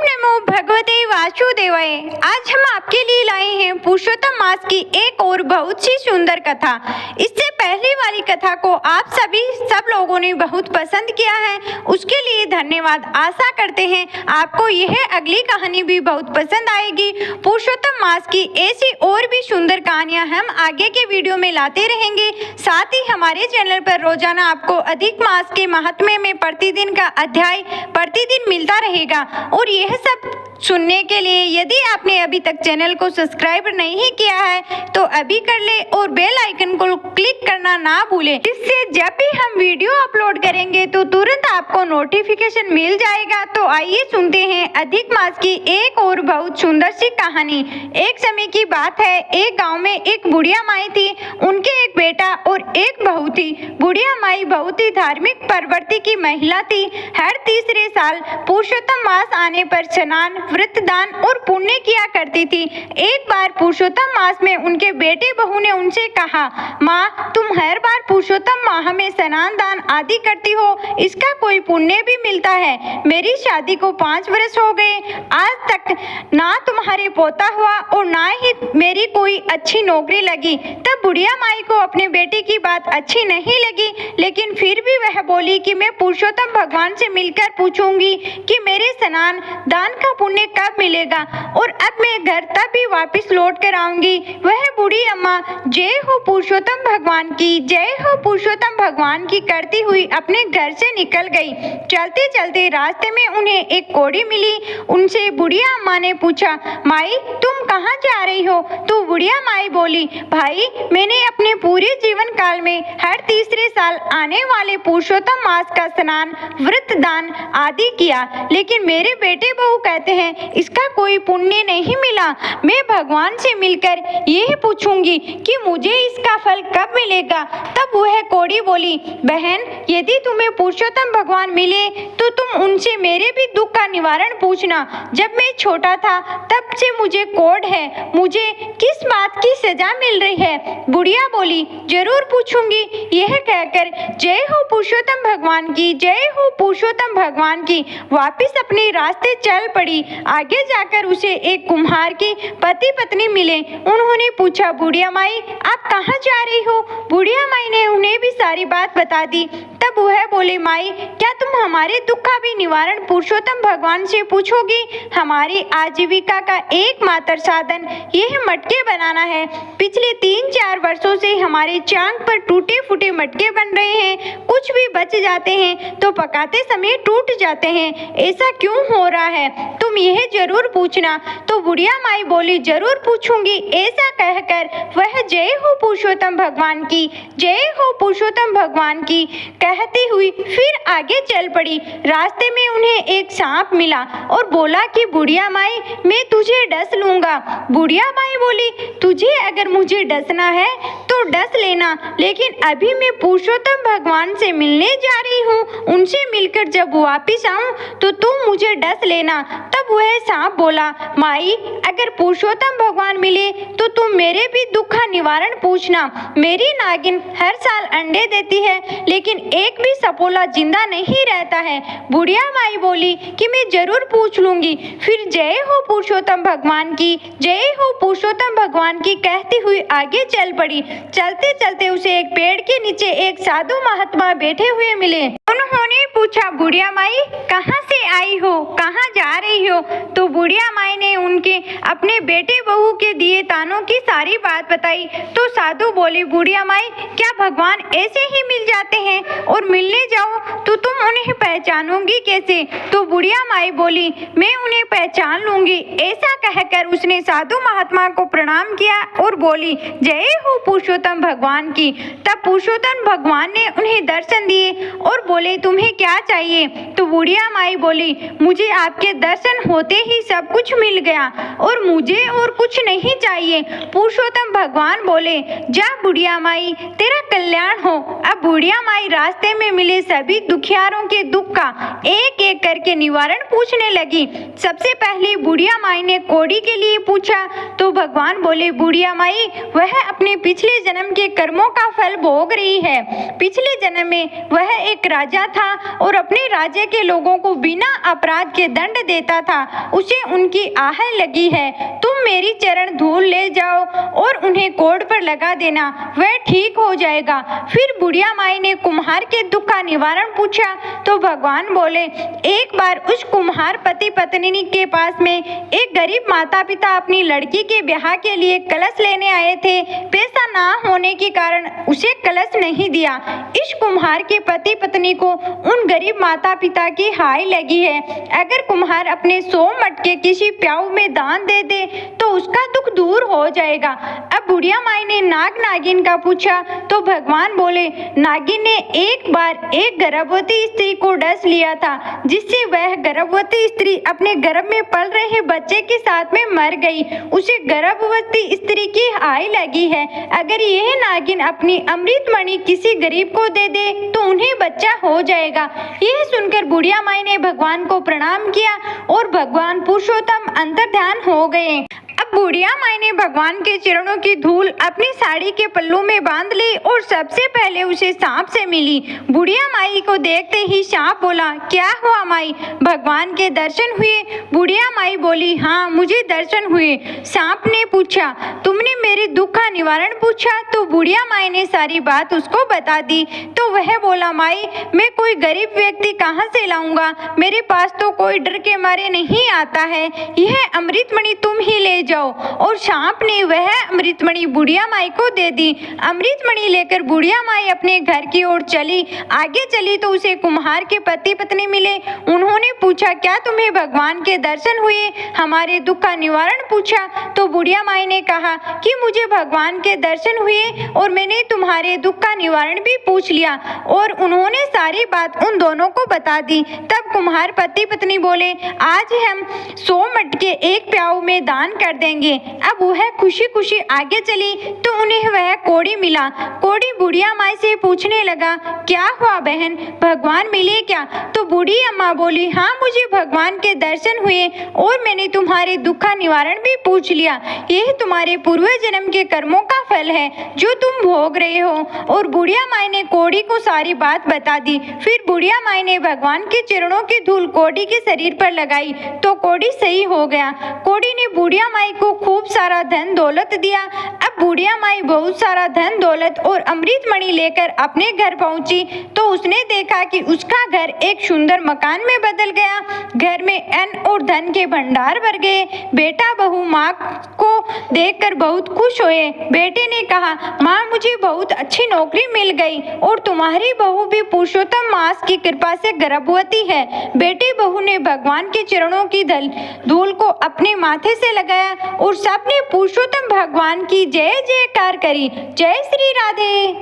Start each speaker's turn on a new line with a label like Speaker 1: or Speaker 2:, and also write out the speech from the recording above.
Speaker 1: नमो भगवते वासुदेवाय। आज हम आपके लिए लाए हैं पुरुषोत्तम मास की एक और बहुत सी सुंदर कथा। इससे पहले वाली कथा को आप सब लोगों ने बहुत पसंद किया है, उसके लिए धन्यवाद। आशा करते हैं आपको यह अगली कहानी भी बहुत पसंद आएगी। पुरुषोत्तम मास की ऐसी और भी सुंदर कहानियां हम आगे के वीडियो में लाते रहेंगे। साथ ही हमारे चैनल पर रोजाना आपको अधिक मास के महात्म्य में प्रतिदिन का अध्याय प्रतिदिन मिलता रहेगा। और यह सब सुनने के लिए यदि आपने अभी तक चैनल को सब्सक्राइब नहीं किया है तो अभी कर ले और बेल आइकन को क्लिक करना ना भूलें। इससे जब भी हम वीडियो अपलोड करेंगे तो तुरंत आपको नोटिफिकेशन मिल जाएगा। तो आइए सुनते हैं अधिक मास की एक और बहुत सुंदर सी कहानी। एक समय की बात है, एक गांव में एक बुढ़िया माई थी। उनके एक बेटा और एक बहू थी। बुढ़िया माई बहुत ही धार्मिक प्रवृत्ति की महिला थी। हर तीसरे साल पुरुषोत्तम मास आने पर स्नान, व्रत, दान और पुण्य किया करती थी। एक बार पुरुषोत्तम मास में उनके बेटे बहू ने उनसे कहा, माँ, तुम हर बार पुरुषोत्तम माह में स्नान, दान आदि करती हो, इसका कोई पुण्य भी मिलता है। मेरी शादी को 5 वर्ष हो गए, आज तक ना तुम्हारे पोता हुआ और ना ही मेरी कोई अच्छी नौकरी लगी। तब बुढ़िया माई को अपने बेटे की बात अच्छी नहीं लगी, लेकिन फिर भी वह बोली कि मैं पुरुषोत्तम भगवान से मिलकर पूछूंगी कि मेरे स्नान दान का पुण्य कब मिलेगा और अब मैं घर तब भी वापस लौट कर आऊंगी। वह बूढ़ी अम्मा जय हो पुरुषोत्तम भगवान की, जय हो पुरुषोत्तम भगवान की करती हुई अपने घर से निकल गई। चलते चलते रास्ते में उन्हें एक कोड़ी मिली। उनसे बुढ़िया अम्मा ने पूछा, माई, तुम कहाँ जा रही हो? तो बुढ़िया माई बोली, भाई, मैंने अपने पूरे जीवन काल में हर तीसरे साल आने वाले पुरुषोत्तम मास का स्नान, व्रत, दान आदि किया, लेकिन मेरे बेटे बहू कहते हैं इसका कोई पुण्य नहीं मिला। मैं भगवान से मिलकर यह पूछूंगी कि मुझे इसका फल कब मिलेगा। तब वह कोड़ी बोली, बहन, यदि तुम्हें पुरुषोत्तम भगवान मिले तो तुम उनसे मेरे भी दुख का निवारण पूछना। जब मैं छोटा था तब से मुझे कोढ़ है, मुझे किस बात की सजा मिल रही है? बुढ़िया बोली, जरूर पूछूंगी। यह कहकर जय हो पुरुषोत्तम भगवान की, जय हो पुरुषोत्तम भगवान की वापिस अपने रास्ते चल पड़ी। आगे जाकर उसे एक कुम्हार की पति पत्नी मिले। उन्होंने पूछा, बुढ़िया माई, आप कहाँ जा रही हो? बुढ़िया माई ने उन्हें भी सारी बात बता दी। तब वह बोले, माई, क्या तुम हमारे दुख का भी निवारण पुरुषोत्तम भगवान से पूछोगी? हमारी आजीविका का एकमात्र साधन यह मटके बनाना है। पिछले 3-4 वर्षों से हमारे चांग पर टूटे फूटे मटके बन रहे हैं। कुछ भी बच जाते हैं तो पकाते समय टूट जाते हैं। ऐसा क्यों हो रहा है? तुम यह जरूर पूछना। तो बुढ़िया माई बोली, जरूर पूछूंगी। ऐसा कहकर वह जय हो पुरुषोत्तम भगवान की, जय हो पुरुषोत्तम भगवान की कहती हुई फिर आगे चल पड़ी। रास्ते में उन्हें एक सांप मिला और बोला कि बुढ़िया माई, मैं तुझे डस लूंगा। बुढ़िया माई बोली, तुझे अगर मुझे डसना है तो डस लेना, लेकिन अभी मैं पुरुषोत्तम भगवान से मिलने जा रही हूँ। उनसे मिलकर जब वापिस आऊं तो तुम मुझे डस लेना। तब वह सांप बोला, माई, अगर पुरुषोत्तम भगवान मिले तो तुम मेरे भी दुख का निवारण पूछना। मेरी नागिन हर साल अंडे देती है, लेकिन एक भी सपोला जिंदा नहीं रहता है। बुढ़िया माई बोली कि मैं जरूर पूछ लूंगी। फिर जय हो पुरुषोत्तम भगवान की, जय हो पुरुषोत्तम भगवान की कहती हुई आगे चल पड़ी। चलते चलते उसे एक पेड़ के नीचे एक साधु महात्मा बैठे हुए मिले। उन्होंने पूछा, बुढ़िया माई, कहाँ से आई हो, कहाँ जा रही हो? तो बुढ़िया माई ने उनके अपने बेटे बहू के दिए तानों की सारी बात बताई। तो साधु बोले, बुढ़िया माई, क्या भगवान ऐसे ही मिल जाते हैं और मिलने जाओ तो तुम उन्हें पहचानोगी कैसे? तो बुढ़िया माई बोली, मैं उन्हें पहचान लूंगी। ऐसा कहकर उसने साधु महात्मा को प्रणाम किया और बोली, जय हो पुरुषोत्तम भगवान की। तब पुरुषोत्तम भगवान ने उन्हें दर्शन दिए और बोले, तुम्हें क्या चाहिए? तो बुढ़िया माई बोली, मुझे आपके दर्शन होते ही सब कुछ मिल गया और मुझे और कुछ नहीं चाहिए। पुरुषोत्तम भगवान बोले, जा बुढ़िया माई, तेरा कल्याण हो। अब बुढ़िया माई रास्ते में मिले सभी दुखियारों के दुख का एक एक करके निवारण पूछने लगी। सबसे पहले बुढ़िया माई ने कोड़ी के लिए पूछा। तो भगवान बोले, बुढ़िया माई, वह अपने पिछले जन्म के कर्मों का फल भोग रही है। पिछले जन्म में वह एक राजा राजा था और अपने राज्य के लोगों को बिना अपराध के दंड देता था, उसे उनकी आह लगी है। तुम मेरी चरण धूल ले जाओ और उन्हें कोड़ पर लगा देना, वह ठीक हो जाएगा। फिर बुढ़िया माई ने कुम्हार के दुख का निवारण पूछा तो भगवान बोले, एक बार उस कुम्हार पति पत्नी के पास में एक गरीब माता पिता अपनी लड़की के ब्याह के लिए कलश लेने आए थे। पैसा ना होने के कारण उसे कलश नहीं दिया। इस कुम्हार के पति पत्नी को उन गरीब माता पिता की हाय लगी है। अगर कुम्हार अपने 100 मटके किसी प्याऊ में दान दे दे तो उसका दुख दूर हो जाएगा। अब बुढ़िया माई ने नाग नागिन का पूछा तो भगवान बोले, नागिन ने एक बार एक गर्भवती स्त्री को डस लिया था, जिससे वह गर्भवती स्त्री अपने गर्भ में पल रहे बच्चे के साथ में मर गई। उसे गर्भवती स्त्री की हाय लगी है। अगर यह नागिन अपनी अमृतमणि किसी गरीब को दे दे तो उन्हें बच्चा हो जाएगा। यह सुनकर बुढ़िया माई ने भगवान को प्रणाम किया और भगवान पुरुषोत्तम अंतर्ध्यान हो गए। अब बुढ़िया माई ने भगवान के चरणों की धूल अपनी साड़ी के पल्लू में बांध ली और सबसे पहले उसे सांप से मिली। बुढ़िया माई को देखते ही सांप बोला, क्या हुआ माई, भगवान के दर्शन हुए? बुढ़िया माई बोली, हाँ मुझे दर्शन हुए। सांप ने पूछा, तुमने मेरे दुख का निवारण पूछा? तो बुढ़िया माई ने सारी बात उसको बता दी। तो वह बोला, माई मैं कोई गरीब व्यक्ति कहाँ से लाऊंगा, मेरे पास तो कोई डर के मारे नहीं आता है। यह अमृतमणि तुम ही ले जाओ। और सांप ने वह अमृतमणि बुढ़िया माई को दे दी। अमृतमणि लेकर बुढ़िया माई अपने घर की ओर चली। आगे चली तो उसे कुम्हार के पति पत्नी मिले। उन्होंने पूछा, क्या तुम्हें भगवान के दर्शन हुए, हमारे दुख का निवारण पूछा? तो बुढ़िया माई ने कहा कि मुझे भगवान के दर्शन हुए और मैंने तुम्हारे दुख का निवारण भी पूछ लिया। और उन्होंने सारी बात उन दोनों को बता दी। तब कुम्हार पति पत्नी बोले, आज हम 100 मटके एक प्याऊ में दान कर देंगे। अब वह खुशी खुशी आगे चली तो उन्हें वह कोड़ी मिला। कोड़ी बुढ़िया माई से पूछने लगा, क्या हुआ बहन, भगवान मिले क्या? तो बूढ़ी अम्मा बोली, हाँ मुझे भगवान के दर्शन हुए और मैंने तुम्हारे दुख का निवारण भी पूछ लिया। यह तुम्हारे पूर्व जन्म के कर्मों का फल है जो तुम भोग रहे हो। और बुढ़िया माई ने कोड़ी को सारी बात बता दी। फिर बुढ़िया माई ने भगवान के चरणों की धूल कोड़ी के शरीर पर लगाई तो कोड़ी सही हो गया। कोड़ी ने बुढ़िया माई को खूब सारा धन दौलत दिया। अब बुढ़िया माई बहुत सारा धन दौलत और अमृतमणि लेकर अपने घर पहुंची तो उसने देखा कि उसका घर एक सुंदर मकान में बदल गया। घर में अन्न और धन के भंडार भर गए। बेटा बहू माँ को देखकर बहुत खुश हुए। बेटे ने कहा, माँ मुझे बहुत अच्छी नौकरी मिल गई और तुम्हारी बहू भी पुरुषोत्तम मास की कृपा से गर्भवती है। बेटी बहू ने भगवान के चरणों की धूल को अपने माथे से लगाया और सबने पुरुषोत्तम भगवान की जय जयकार करी। जय श्री राधे।